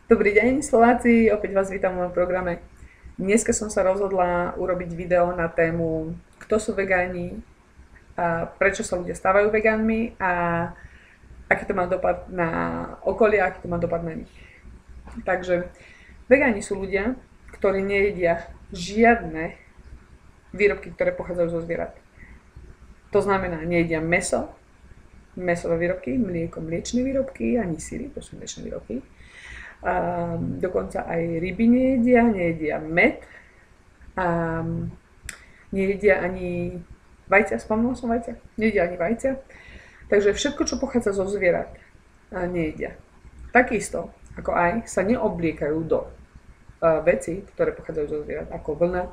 Dobrý deň, Slováci, opäť vás vítam v mojom programe. Dneska som sa rozhodla urobiť video na tému, kto sú vegáni, a prečo sa ľudia stávajú vegánmi a aký to má dopad na okolie, aký to má dopad na nich. Takže vegáni sú ľudia, ktorí nejedia žiadne výrobky, ktoré pochádzajú zo zvierat. To znamená, nejedia mäso, mäsové výrobky, mlieko, mliečne výrobky, ani syry, to sú mliečne výrobky. A dokonca aj ryby nejedia med a nejedia ani vajcia, spomínala som vajcia? Nejedia ani vajcia. Takže všetko, čo pochádza zo zvierat, nejedia. Takisto, ako aj sa neobliekajú do veci, ktoré pochádzajú zo zvierat, ako vlna,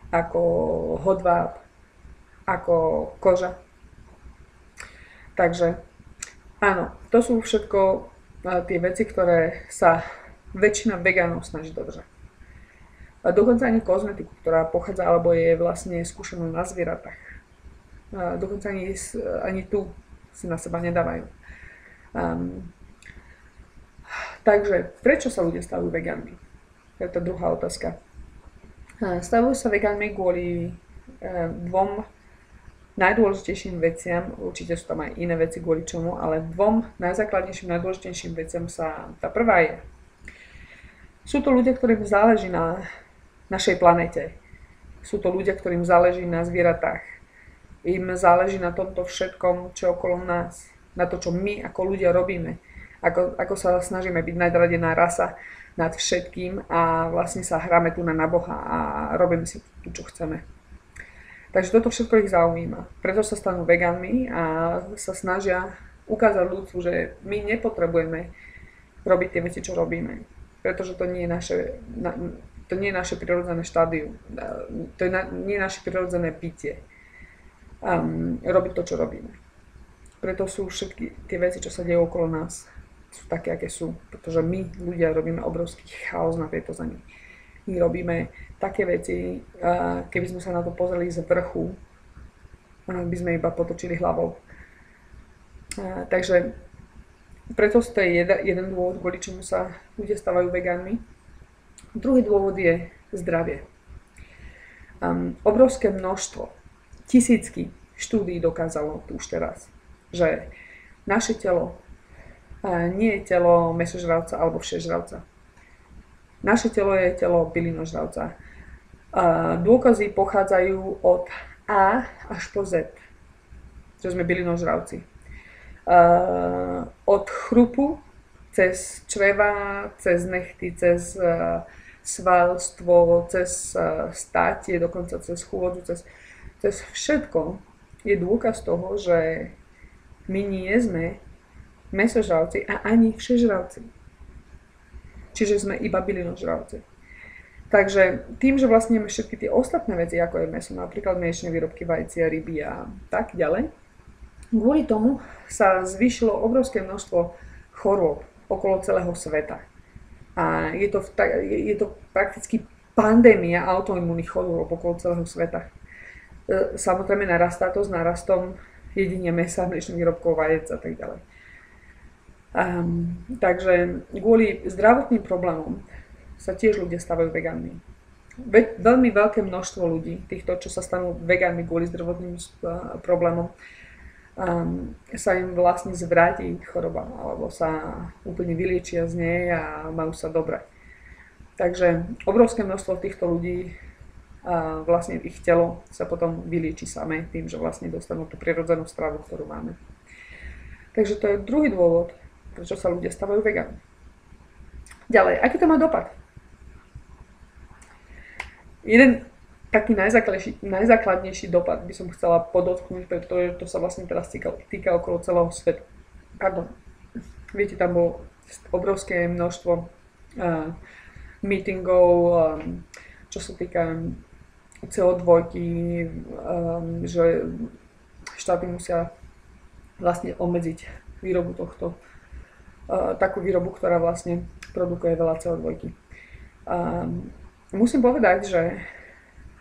ako hodváb, ako koža. Takže áno, to sú všetko tie veci, ktoré sa väčšina vegánov snaží dodržať. A dokonca ani kozmetiku, ktorá pochádza alebo je vlastne skúšaná na zvieratách. A dokonca ani tu si na seba nedávajú. Takže prečo sa ľudia stávajú vegánmi? To je tá druhá otázka. Stavujú sa vegánmi kvôli dvom najdôležitejším veciam, určite sú tam aj iné veci kvôli čomu, ale dvom najzákladnejším, najdôležitejším veciam tá prvá je. Sú to ľudia, ktorým záleží na našej planete. Sú to ľudia, ktorým záleží na zvieratách. Im záleží na tomto všetkom, čo okolo nás, na to, čo my ako ľudia robíme. Ako sa snažíme byť nadradená rasa nad všetkým a vlastne sa hráme tu na Boha a robíme si tu, čo chceme. Takže toto všetko ich zaujíma. Preto sa stanú vegánmi a sa snažia ukázať ľudstvu, že my nepotrebujeme robiť tie veci, čo robíme. Pretože to nie je naše prirodzené štádium. Nie je naše prirodzené bytie. Robiť to, čo robíme. Preto sú všetky tie veci, čo sa dejú okolo nás, sú také, aké sú. Pretože my, ľudia, robíme obrovský chaos na tejto zemi. My robíme také veci, keby sme sa na to pozreli z vrchu, by sme iba potočili hlavou. Takže preto to je jeden dôvod, kvôli čomu sa ľudia stávajú vegánmi. Druhý dôvod je zdravie. Obrovské množstvo, tisícky štúdií dokázalo tu už teraz, že naše telo nie je telo mäsožravca alebo všežravca. Naše telo je telo bylinožravca. Dôkazy pochádzajú od A až po Z, že sme bylinožravci. Od chrupu cez čreva, cez nechty, cez svalstvo, cez státie, dokonca cez chôdzu, cez všetko je dôkaz toho, že my nie sme mäsožravci a ani všežravci. Čiže sme iba bylinožravci. Takže tým, že vlastne máme všetky tie ostatné veci, ako je mäso, napríklad mliečne výrobky, vajcia, ryby a tak ďalej, kvôli tomu sa zvýšilo obrovské množstvo chorôb okolo celého sveta. A je to prakticky pandémia autoimmunných chorôb okolo celého sveta. Samozrejme narastá to s nárastom jedenia mäsa, mliečnych výrobkov, vajec a tak ďalej. Takže kvôli zdravotným problémom sa tiež ľudia stávajú vegánmi. Veľmi veľké množstvo ľudí, týchto, čo sa stanú vegánmi kvôli zdravotným problémom, sa im vlastne zvráti choroba, alebo sa úplne vyliečia z nej a majú sa dobre. Takže obrovské množstvo týchto ľudí, vlastne ich telo sa potom vylieči samé tým, že vlastne dostanú tú prirodzenú stravu, ktorú máme. Takže to je druhý dôvod, prečo sa ľudia stávajú vegánmi. Ďalej, aký to má dopad? Jeden taký najzákladnejší dopad by som chcela podotknúť, pretože to sa vlastne teraz týka okolo celého sveta. Pardon. Viete, tam bolo obrovské množstvo meetingov, čo sa týka CO2, že štáty musia vlastne obmedziť výrobu tohto, takú výrobu, ktorá vlastne produkuje veľa CO2. Musím povedať, že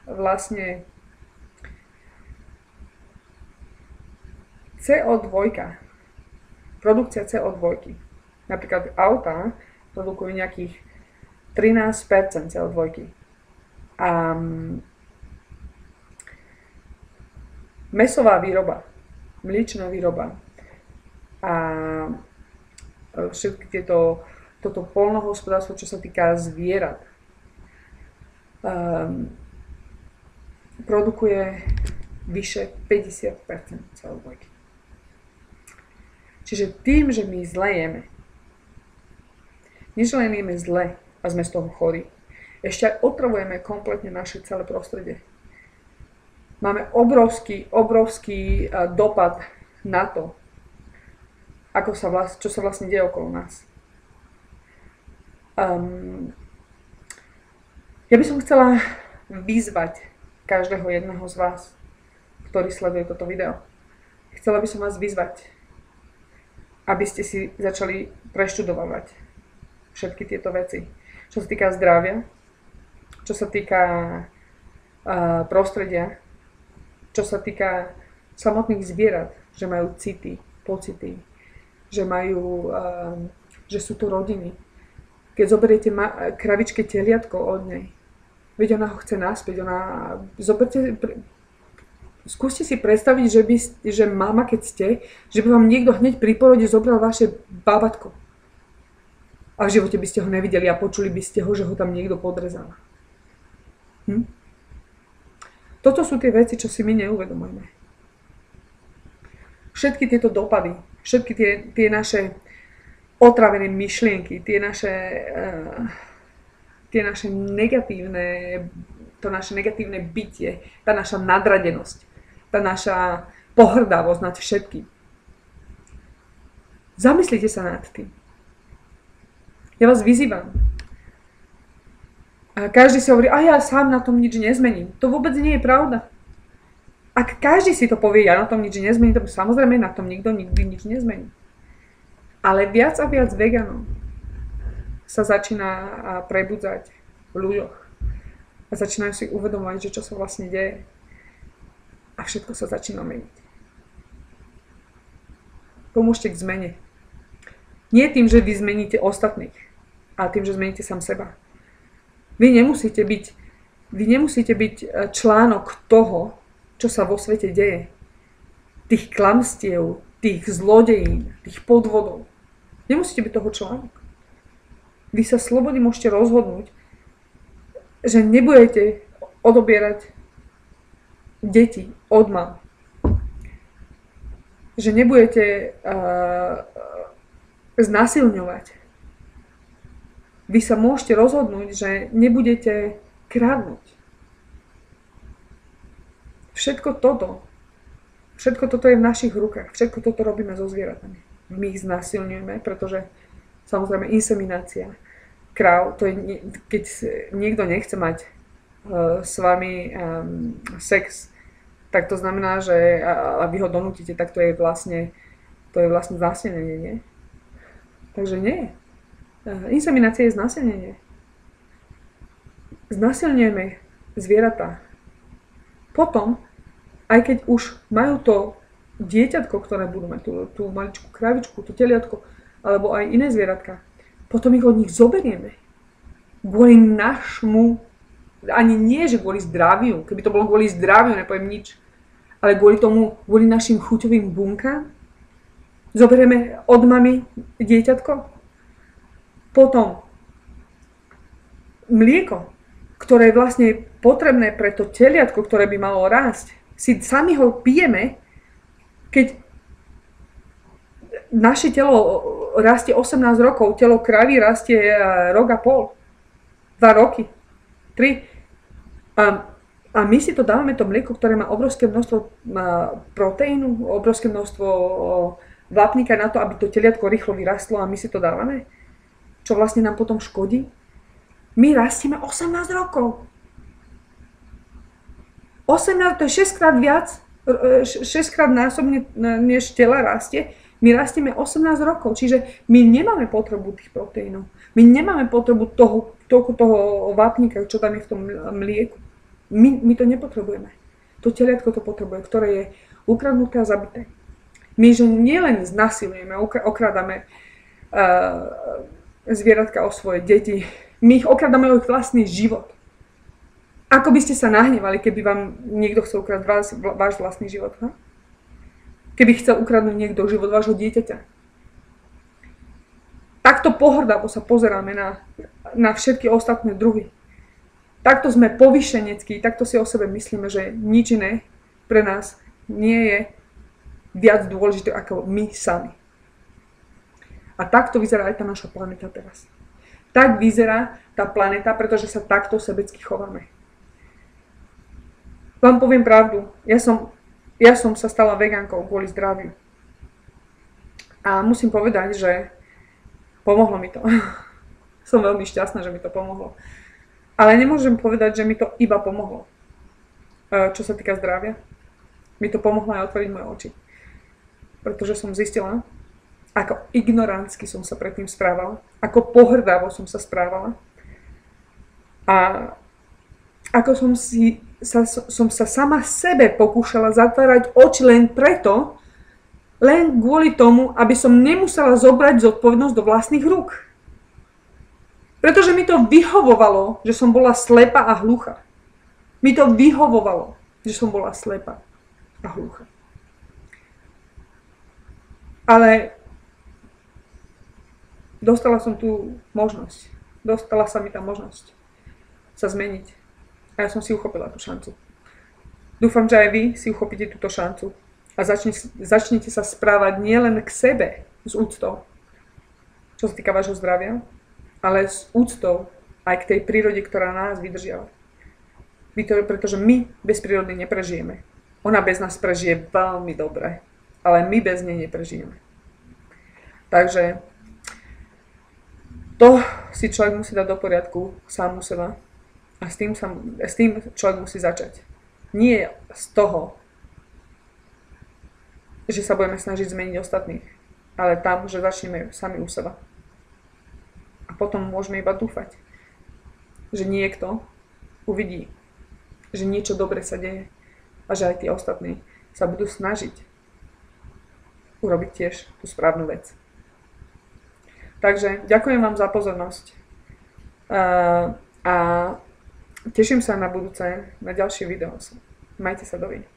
vlastne CO2, produkcia CO2, napríklad auta produkujú nejakých 13% CO2. A mäsová výroba, mliečna výroba a všetky toto poľnohospodárstvo, čo sa týka zvierat, produkuje vyše 50% CO2. Čiže tým, že my zle jeme, než len jeme zle a sme z toho chorí, ešte aj otravujeme kompletne naše celé prostredie. Máme obrovský dopad na to, čo sa vlastne deje okolo nás. Ja by som chcela vyzvať každého jedného z vás, ktorý sleduje toto video. Chcela by som vás vyzvať, aby ste si začali preštudovať všetky tieto veci. Čo sa týka zdravia, čo sa týka prostredia, čo sa týka samotných zvierat, že majú city, pocity, že sú to rodiny. Keď zoberiete kravičke teliatko od nej, veď ona ho chce naspäť, skúste si predstaviť, že mama, keď ste, že by vám niekto hneď pri porode zobral vaše bábatko. A v živote by ste ho nevideli a počuli by ste ho, že ho tam niekto podrezal. Toto sú tie veci, čo si my neuvedomujeme. Všetky tieto dopady, všetky tie naše otravené myšlienky, tie naše negatívne, to naše negatívne bytie, tá naša nadradenosť, tá naša pohrdavosť nad všetkým. Zamyslite sa nad tým. Ja vás vyzývam. A každý si hovorí, a ja sám na tom nič nezmením. To vôbec nie je pravda. Ak každý si to povie, ja na tom nič nezmením, to samozrejme na tom nikto nikdy nič nezmení. Ale viac a viac veganov sa začína prebudzať v ľuďoch. A začínajú si uvedomovať, že čo sa vlastne deje. A všetko sa začína meniť. Pomôžte k zmene. Nie tým, že vy zmeníte ostatných, ale tým, že zmeníte sám seba. Vy nemusíte byť článok toho, čo sa vo svete deje. Tých klamstiev, tých zlodejín, tých podvodov. Nemusíte byť toho článok. Vy sa slobodne môžete rozhodnúť, že nebudete odobierať deti od mám. Že nebudete znásilňovať. Vy sa môžete rozhodnúť, že nebudete kradnúť. Všetko toto je v našich rukách. Všetko toto robíme so zvieratami. My ich znásilňujeme, pretože samozrejme inseminácia kráv, to je, keď niekto nechce mať s vami sex, tak to znamená, že a vy ho donútite, tak to je vlastne znásilnenie, nie? Takže nie. Inseminácia je znásilnenie. Znásilňujeme zvieratá. Potom, aj keď už majú to dieťatko, ktoré budú mať, tú maličkú kravičku, tú teliatko, alebo aj iné zvieratka, potom ich od nich zoberieme. Kvôli našmu, ani nie, že kvôli zdraviu, keby to bolo kvôli zdraviu, nepoviem nič, ale kvôli našim chuťovým bunkám, zoberieme od mamy dieťatko. Potom mlieko, ktoré je vlastne potrebné pre to teliatko, ktoré by malo rásť, si sami ho pijeme, keď naše telo rastie 18 rokov, telo kravy rastie rok a pol, 2 roky, 3. A my si to dávame, to mlieko, ktoré má obrovské množstvo proteínu, obrovské množstvo vápnika na to, aby to teliatko rýchlo vyrastlo, a my si to dávame, čo vlastne nám potom škodí. My rastieme 18 rokov. 18, to je 6 krát viac, 6 krát násobne, než tela rastie. My rastieme 18 rokov, čiže my nemáme potrebu tých proteínov. My nemáme potrebu toľko toho vápnika, čo tam je v tom mlieku. My to nepotrebujeme. To teliatko to potrebuje, ktoré je ukradnuté a zabité. My, že nielen znasilujeme, okrádame zvieratka o svoje deti. My ich okrádame o ich vlastný život. Ako by ste sa nahnevali, keby vám niekto chcel ukradť váš vlastný život? Ha? Keby chcel ukradnúť niekto život vášho dieťaťa. Takto pohrdavo sa pozeráme na všetky ostatné druhy. Takto sme povyšeneckí, takto si o sebe myslíme, že nič iné pre nás nie je viac dôležité ako my sami. A takto vyzerá aj tá naša planéta teraz. Tak vyzerá tá planéta, pretože sa takto sebecky chováme. Vám poviem pravdu, ja som sa stala vegánkou kvôli zdraviu. A musím povedať, že pomohlo mi to. Som veľmi šťastná, že mi to pomohlo. Ale nemôžem povedať, že mi to iba pomohlo. Čo sa týka zdravia. Mi to pomohlo aj otvoriť moje oči. Pretože som zistila, ako ignorantsky som sa predtým správala. Ako pohrdavo som sa správala. A ako som sa sama sebe pokúšala zatvárať oči len preto, len kvôli tomu, aby som nemusela zobrať zodpovednosť do vlastných rúk. Pretože mi to vyhovovalo, že som bola slepá a hluchá. Mi to vyhovovalo, že som bola slepá a hluchá. Ale dostala som tú možnosť. Dostala sa mi tá možnosť sa zmeniť. A ja som si uchopila tú šancu. Dúfam, že aj vy si uchopíte túto šancu. A začnite sa správať nielen k sebe s úctou, čo sa týka vášho zdravia, ale s úctou aj k tej prírode, ktorá nás vydržiava. Pretože my bez prírody neprežijeme. Ona bez nás prežije veľmi dobre, ale my bez nej neprežijeme. Takže to si človek musí dať do poriadku sám u seba a s tým človek musí začať. Nie z toho, že sa budeme snažiť zmeniť ostatných, ale tam, že začneme sami u seba. A potom môžeme iba dúfať, že niekto uvidí, že niečo dobre sa deje a že aj tí ostatní sa budú snažiť urobiť tiež tú správnu vec. Takže ďakujem vám za pozornosť a teším sa na budúce, na ďalšie video. Majte sa, dovidenia.